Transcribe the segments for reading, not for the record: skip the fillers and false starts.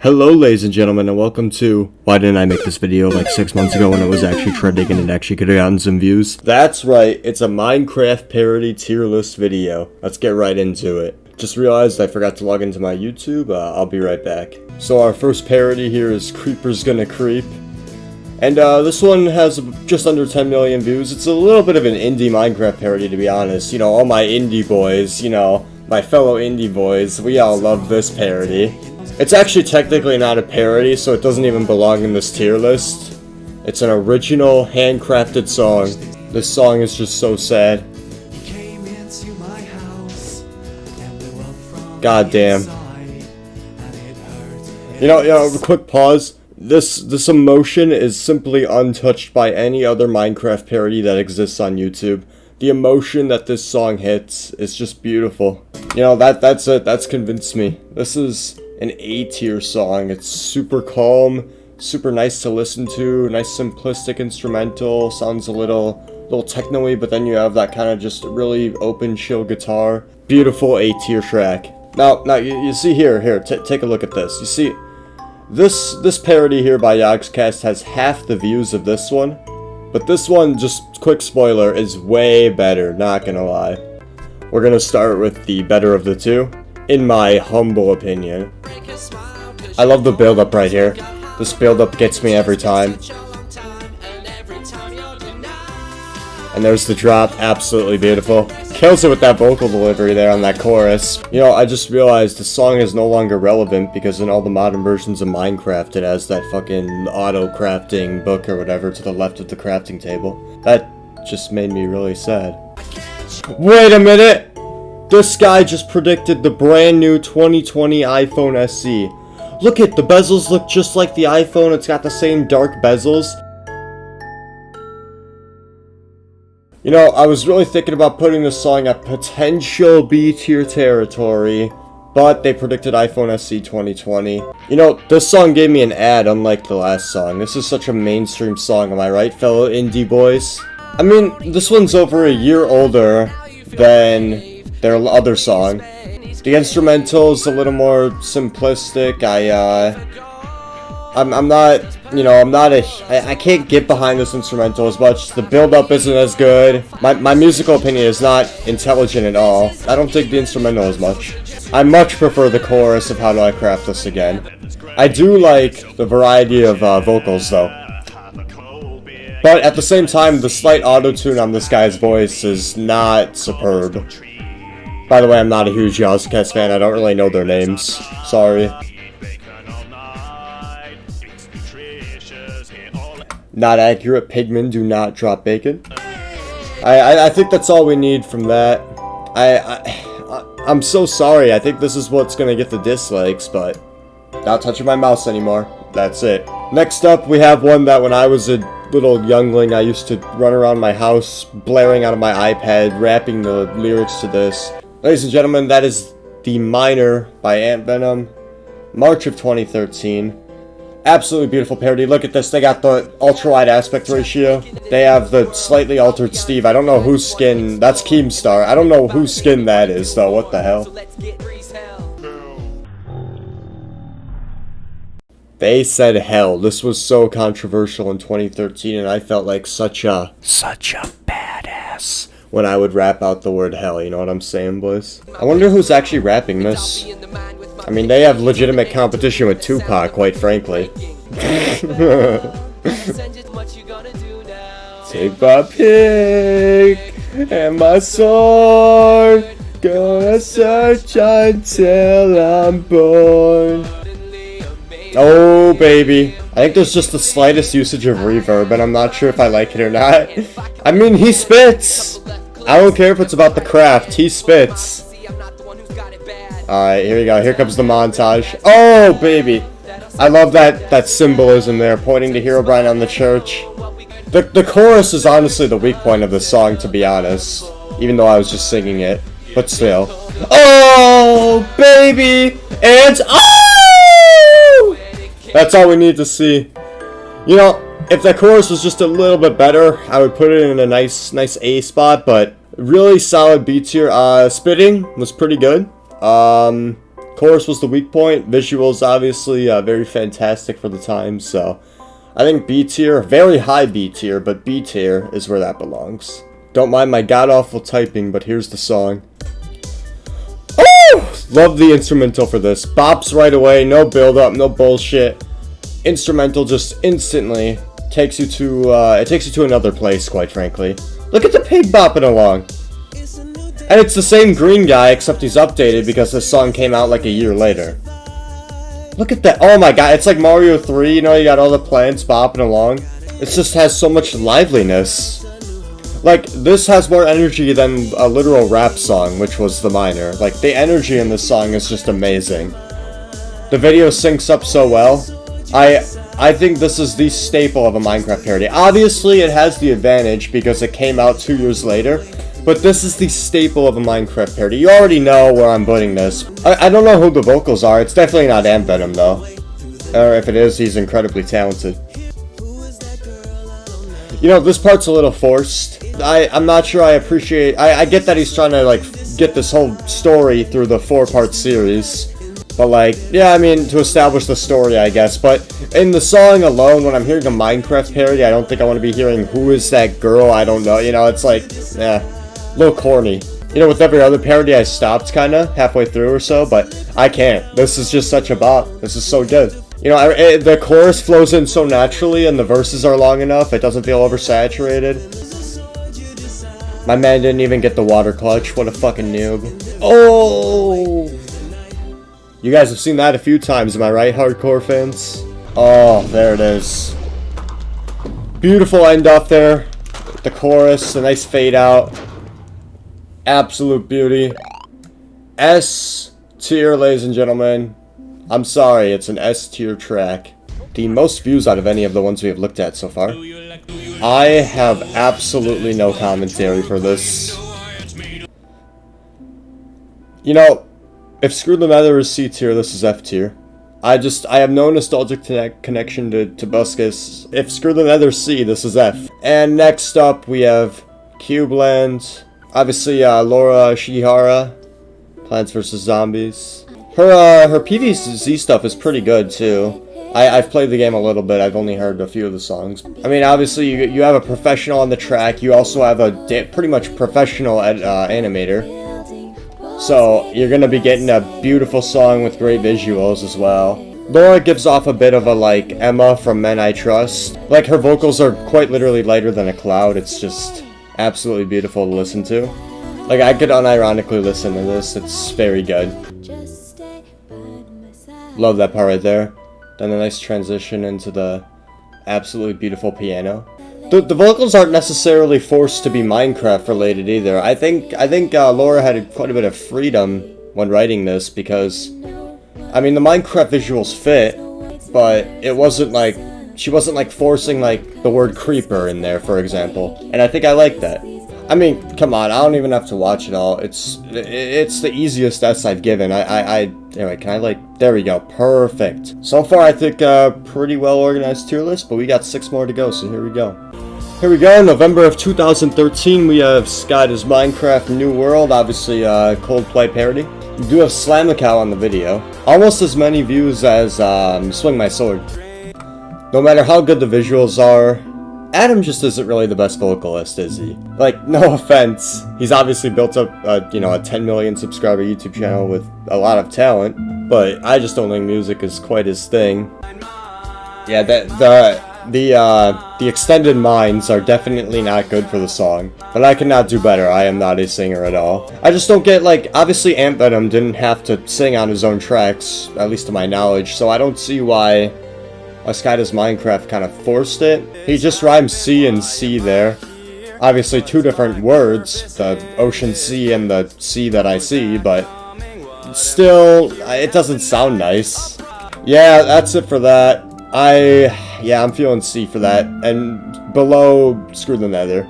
Hello ladies and gentlemen, and welcome to why didn't I make this video like 6 months ago when it was actually trending and it actually could have gotten some views. That's right, it's a Minecraft parody tier list video. Let's get right into it. Just realized I forgot to log into my YouTube, I'll be right back. So our first parody here is Creeper's Gonna Creep. And this one has just under 10 million views. It's a little bit of an indie Minecraft parody, to be honest. You know, all my indie boys, you know, my fellow indie boys, we all love this parody. It's actually technically not a parody, so it doesn't even belong in this tier list. It's an original, handcrafted song. This song is just so sad. God damn. You know, quick pause. This emotion is simply untouched by any other Minecraft parody that exists on YouTube. The emotion that this song hits is just beautiful. You know, that's it. That's convinced me. This is an A-tier song. It's super calm, super nice to listen to, nice simplistic instrumental, sounds a little techno-y, but then you have that kind of just really open, chill guitar. Beautiful A-tier track. Now you see here, take a look at this. You see, this parody here by Yogscast has half the views of this one, but this one, just quick spoiler, is way better, not gonna lie. We're gonna start with the better of the two, in my humble opinion. I love the build-up right here. This build-up gets me every time. And there's the drop, absolutely beautiful. Kills it with that vocal delivery there on that chorus. You know, I just realized the song is no longer relevant because in all the modern versions of Minecraft, it has that fucking auto-crafting book or whatever to the left of the crafting table. That just made me really sad. Wait a minute! This guy just predicted the brand new 2020 iPhone SE. Look at the bezels look just like the iPhone. It's got the same dark bezels. You know, I was really thinking about putting this song at potential B-tier territory, but they predicted iPhone SE 2020. You know, this song gave me an ad unlike the last song. This is such a mainstream song, am I right, fellow indie boys? I mean, this one's over a year older than their other song. The instrumental is a little more simplistic. I can't get behind this instrumental as much. The build-up isn't as good. My musical opinion is not intelligent at all. I don't dig the instrumental as much. I much prefer the chorus of How Do I Craft This Again. I do like the variety of vocals though. But at the same time, the slight auto-tune on this guy's voice is not superb. By the way, I'm not a huge Yogscast fan. I don't really know their names. Sorry. Not accurate. Pigmen do not drop bacon. I think that's all we need from that. I'm so sorry. I think this is what's gonna get the dislikes, but not touching my mouse anymore. That's it. Next up, we have one that when I was a little youngling, I used to run around my house blaring out of my iPad, rapping the lyrics to this. Ladies and gentlemen, that is The Miner by Ant Venom, March of 2013. Absolutely beautiful parody. Look at this. They got the ultra-wide aspect ratio. They have the slightly altered Steve. I don't know whose skin. That's Keemstar. I don't know whose skin that is, though. What the hell? They said hell. This was so controversial in 2013, and I felt like such a badass when I would rap out the word hell, you know what I'm saying, boys? I wonder who's actually rapping this. I mean, they have legitimate competition with Tupac, quite frankly. Take my pick and my sword, gonna search until I'm born. Oh, baby. I think there's just the slightest usage of reverb, and I'm not sure if I like it or not. I mean, he spits! I don't care if it's about the craft, he spits. Alright, here we go. Here comes the montage. Oh, baby! I love that symbolism there, pointing to Herobrine on the church. The chorus is honestly the weak point of the song, to be honest. Even though I was just singing it. But still. Oh, baby! And... oh! That's all we need to see. You know, if the chorus was just a little bit better, I would put it in a nice A spot, but really solid beats here. Spitting was pretty good. Chorus was the weak point. Visuals, obviously, very fantastic for the time, so I think B tier, very high B tier, but B tier is where that belongs. Don't mind my god-awful typing, but here's the song. Oh! Love the instrumental for this. Bops right away, no build-up, no bullshit. Instrumental just instantly takes you to, it takes you to another place, quite frankly. Look at the pig bopping along. And it's the same green guy, except he's updated because this song came out like a year later. Look at that. Oh my god, it's like Mario 3, you know, you got all the plants bopping along. It just has so much liveliness. Like, this has more energy than a literal rap song, which was the minor. Like, the energy in this song is just amazing. The video syncs up so well. I think this is the staple of a Minecraft parody. Obviously, it has the advantage because it came out 2 years later. But this is the staple of a Minecraft parody. You already know where I'm putting this. I don't know who the vocals are. It's definitely not Venom though. Or if it is, he's incredibly talented. You know, this part's a little forced. I'm not sure I appreciate... I get that he's trying to, like, get this whole story through the 4-part series. But, like, yeah, I mean, to establish the story, I guess. But in the song alone, when I'm hearing a Minecraft parody, I don't think I want to be hearing, who is that girl? I don't know. You know, it's like, yeah, a little corny. You know, with every other parody, I stopped, kind of, halfway through or so. But I can't. This is just such a bop. This is so good. You know, the chorus flows in so naturally, and the verses are long enough. It doesn't feel oversaturated. My man didn't even get the water clutch. What a fucking noob. Oh! You guys have seen that a few times, am I right, hardcore fans? Oh, there it is. Beautiful end off there. The chorus, a nice fade out. Absolute beauty. S tier, ladies and gentlemen. I'm sorry, it's an S tier track. The most views out of any of the ones we have looked at so far. I have absolutely no commentary for this. You know, if Screw the Nether is C tier, this is F tier. I have no nostalgic connection to Buscus. If Screw the Nether is C, this is F. And next up, we have Cubeland. Obviously, Laura Shihara. Plants vs. Zombies. Her PvZ stuff is pretty good, too. I've played the game a little bit. I've only heard a few of the songs. I mean, obviously, you have a professional on the track. You also have a pretty much professional animator. So, you're going to be getting a beautiful song with great visuals as well. Laura gives off a bit of a, like, Emma from Men I Trust. Like, her vocals are quite literally lighter than a cloud. It's just absolutely beautiful to listen to. Like, I could unironically listen to this. It's very good. Love that part right there. Then a nice transition into the absolutely beautiful piano. The vocals aren't necessarily forced to be Minecraft related either. I think Laura had quite a bit of freedom when writing this because, I mean, the Minecraft visuals fit, but it wasn't like, she wasn't like forcing like the word creeper in there, for example. And I think I like that. I mean, come on, I don't even have to watch it all. It's the easiest S I've given. Anyway, can I like, there we go, perfect. So far, I think pretty well organized tier list, but we got 6 more to go, so here we go. Here we go, November of 2013, we have Sky Does Minecraft New World, obviously Coldplay parody. We do have Slamicow on the video. Almost as many views as Swing My Sword. No matter how good the visuals are, Adam just isn't really the best vocalist, is he? Like, no offense. He's obviously built up, you know, a 10 million subscriber YouTube channel with a lot of talent, but I just don't think music is quite his thing. Yeah, the extended mines are definitely not good for the song, but I cannot do better. I am not a singer at all. I just don't get, like, obviously Venom didn't have to sing on his own tracks, at least to my knowledge, so I don't see why Sky Does Minecraft kind of forced it. He just rhymes C and C there. Obviously 2 different words, the ocean sea and the sea that I see, but still, it doesn't sound nice. Yeah, that's it for that. Yeah, I'm feeling C for that, and below, Screw the Nether.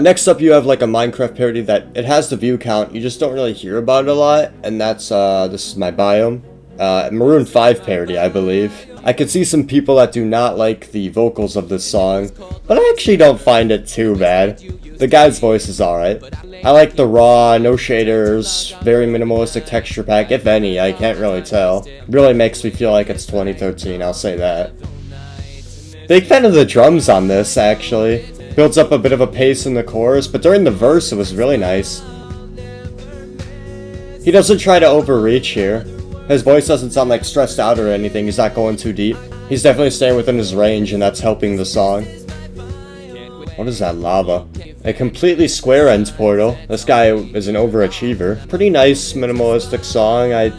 Next up, you have like a Minecraft parody that it has the view count, you just don't really hear about it a lot, and that's, this is my biome. Maroon 5 parody, I believe. I could see some people that do not like the vocals of this song, but I actually don't find it too bad. The guy's voice is alright. I like the raw, no shaders, very minimalistic texture pack, if any, I can't really tell. Really makes me feel like it's 2013, I'll say that. Big fan of the drums on this, actually. Builds up a bit of a pace in the chorus, but during the verse it was really nice. He doesn't try to overreach here. His voice doesn't sound like stressed out or anything, he's not going too deep. He's definitely staying within his range, and that's helping the song. What is that, lava? A completely square ends portal. This guy is an overachiever. Pretty nice, minimalistic song. I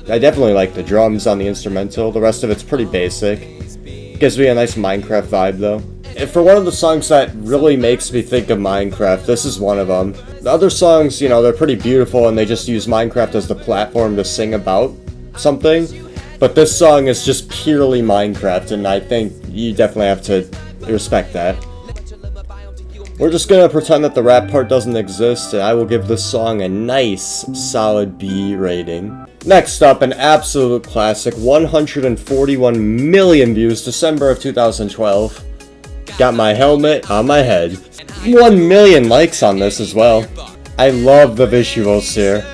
definitely like the drums on the instrumental. The rest of it's pretty basic. Gives me a nice Minecraft vibe, though. For one of the songs that really makes me think of Minecraft, this is one of them. The other songs, you know, they're pretty beautiful, and they just use Minecraft as the platform to sing about something. But this song is just purely Minecraft, and I think you definitely have to respect that. We're just gonna pretend that the rap part doesn't exist, and I will give this song a nice, solid B rating. Next up, an absolute classic, 141 million views, December of 2012. Got my helmet on my head. 1 million likes on this as well. I love the visuals here.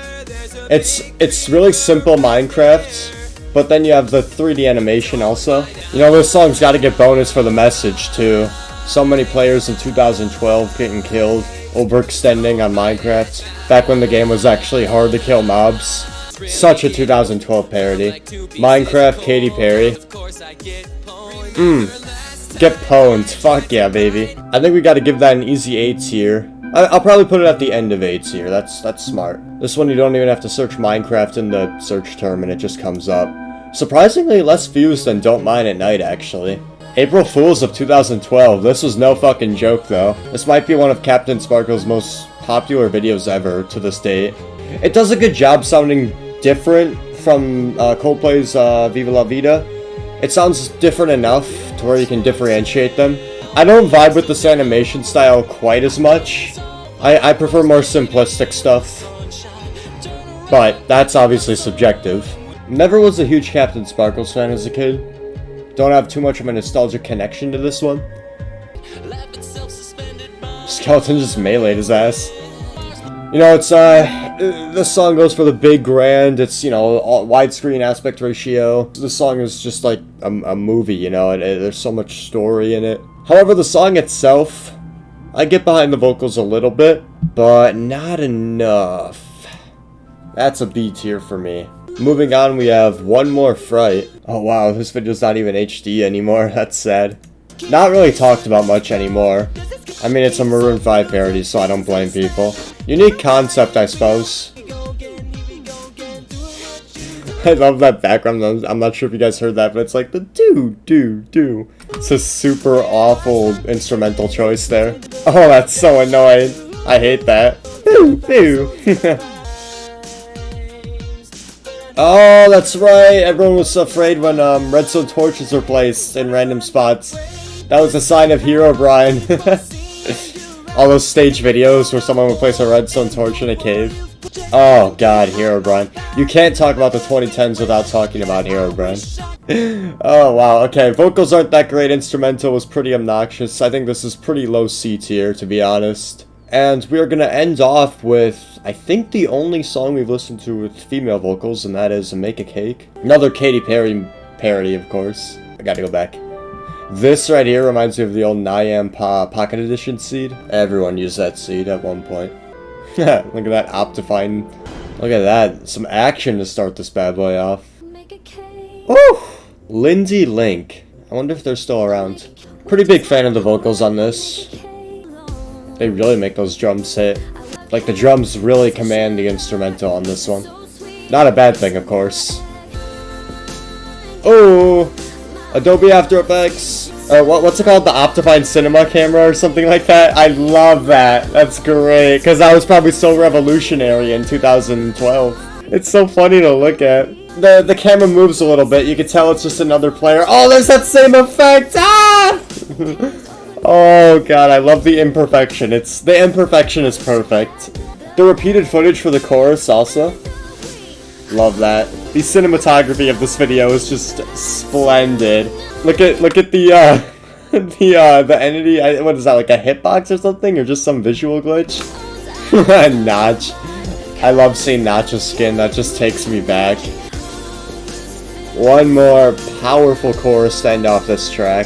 It's really simple Minecraft, but then you have the 3D animation also. You know, this song's gotta get bonus for the message too. So many players in 2012 getting killed, overextending on Minecraft, back when the game was actually hard to kill mobs. Such a 2012 parody. Minecraft, Katy Perry. Get pwned. Fuck yeah, baby. I think we gotta give that an easy A tier. I'll probably put it at the end of A tier. That's smart. This one you don't even have to search Minecraft in the search term and it just comes up. Surprisingly less views than Don't Mind at Night, actually. April Fools of 2012. This was no fucking joke, though. This might be one of Captain Sparkle's most popular videos ever to this date. It does a good job sounding different from Coldplay's Viva La Vida. It sounds different enough to where you can differentiate them. I don't vibe with this animation style quite as much. I prefer more simplistic stuff. But that's obviously subjective. Never was a huge Captain Sparkles fan as a kid. Don't have too much of a nostalgic connection to this one. Skeleton just meleeed his ass. You know, it's, this song goes for the big grand, it's, you know, widescreen aspect ratio. This song is just like a movie, you know, there's so much story in it. However, the song itself, I get behind the vocals a little bit, but not enough. That's a B tier for me. Moving on, we have One More Fright. Oh wow, this video's not even HD anymore, that's sad. Not really talked about much anymore. I mean, it's a Maroon 5 parody, so I don't blame people. Unique concept, I suppose. I love that background. I'm not sure if you guys heard that, but it's like the do. It's a super awful instrumental choice there. Oh, that's so annoying. I hate that. Boo. Oh, that's right. Everyone was afraid when redstone torches were placed in random spots. That was a sign of Herobrine. All those stage videos where someone would place a redstone torch in a cave. Oh god, Herobrine. You can't talk about the 2010s without talking about Herobrine. Oh wow, okay, vocals aren't that great, instrumental was pretty obnoxious. I think this is pretty low C tier, to be honest. And we are gonna end off with, I think, the only song we've listened to with female vocals, and that is Make a Cake. Another Katy Perry parody, of course. I gotta go back. This right here reminds me of the old Nyam Pocket Edition seed. Everyone used that seed at one point. Look at that Optifine. Look at that. Some action to start this bad boy off. Woo! Lindy Link. I wonder if they're still around. Pretty big fan of the vocals on this. They really make those drums hit. Like, the drums really command the instrumental on this one. Not a bad thing, of course. Oh! Adobe After Effects. Or what's it called? The Optifine Cinema camera or something like that? I love that. That's great. Because that was probably so revolutionary in 2012. It's so funny to look at. The camera moves a little bit. You can tell it's just another player. Oh, there's that same effect! Ah! Oh god, I love the imperfection. The imperfection is perfect. The repeated footage for the chorus also. Love that. The cinematography of this video is just splendid. Look at the The entity, what is that, like a hitbox or something? Or just some visual glitch? Notch. I love seeing Notch's skin, that just takes me back. One more powerful chorus to end off this track.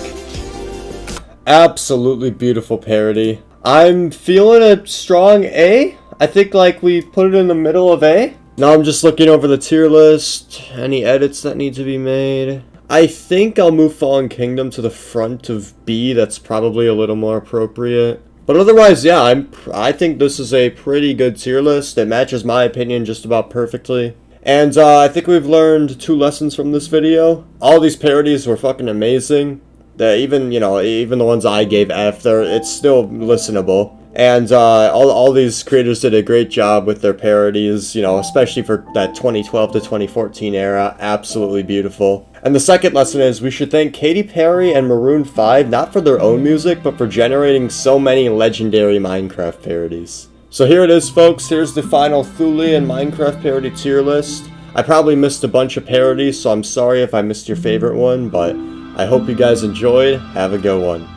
Absolutely beautiful parody. I'm feeling a strong A. I think like we put it in the middle of A. Now I'm just looking over the tier list. Any edits that need to be made. I think I'll move Fallen Kingdom to the front of B. That's probably a little more appropriate. But otherwise, yeah, I think this is a pretty good tier list. It matches my opinion just about perfectly. And I think we've learned 2 lessons from this video. All these parodies were fucking amazing. Even the ones I gave F, it's still listenable. And all these creators did a great job with their parodies, especially for that 2012 to 2014 era. Absolutely beautiful. And the second lesson is we should thank Katy Perry and Maroon 5 not for their own music, but for generating so many legendary Minecraft parodies. So here it is, folks. Here's the final Thulian Minecraft parody tier list. I probably missed a bunch of parodies, so I'm sorry if I missed your favorite one, but I hope you guys enjoyed. Have a good one.